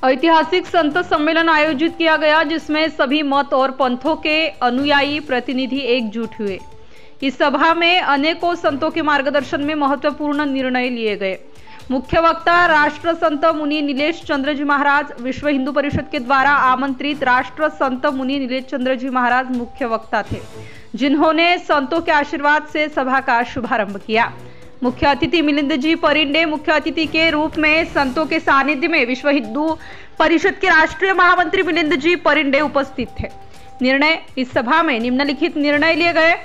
ऐतिहासिक संत सम्मेलन आयोजित किया गया, जिसमें सभी मत और पंथों के अनुयायी प्रतिनिधि एकजुट हुए। इस सभा में अनेकों संतों के मार्गदर्शन में महत्वपूर्ण निर्णय लिए गए। मुख्य वक्ता राष्ट्र संत मुनि नीलेश चंद्र जी महाराज, विश्व हिंदू परिषद के द्वारा आमंत्रित राष्ट्र संत मुनि नीलेश चंद्र जी महाराज मुख्य वक्ता थे, जिन्होंने संतों के आशीर्वाद से सभा का शुभारंभ किया। मुख्य अतिथि मिलिंद जी परिंडे मुख्य अतिथि के रूप में संतों के सानिध्य में विश्व हिंदू परिषद के राष्ट्रीय महामंत्री मिलिंद जी परिंडे उपस्थित थे। इस सभा में निम्नलिखित निर्णय लिए गए।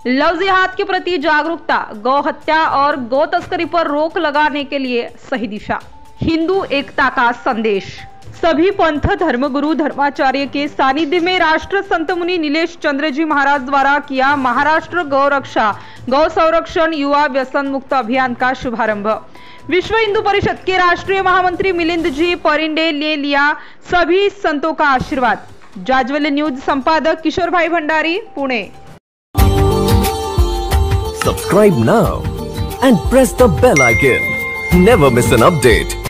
लव जिहाद के प्रति जागरूकता, गौ हत्या और गौ तस्करी पर रोक लगाने के लिए सही दिशा, हिंदू एकता का संदेश। सभी पंथ धर्मगुरु धर्माचार्य के सानिध्य में राष्ट्र संत मुनि नीलेश चंद्र जी महाराज द्वारा किया महाराष्ट्र गौ रक्षा गौ संरक्षण युवा व्यसन मुक्त अभियान का शुभारंभ। विश्व हिंदू परिषद के राष्ट्रीय महामंत्री मिलिंद जी परिंडे ने लिया सभी संतों का आशीर्वाद। जाज्वल्य न्यूज संपादक किशोर भाई Bhandari, Pune. Subscribe now and press the bell icon. Never miss an update.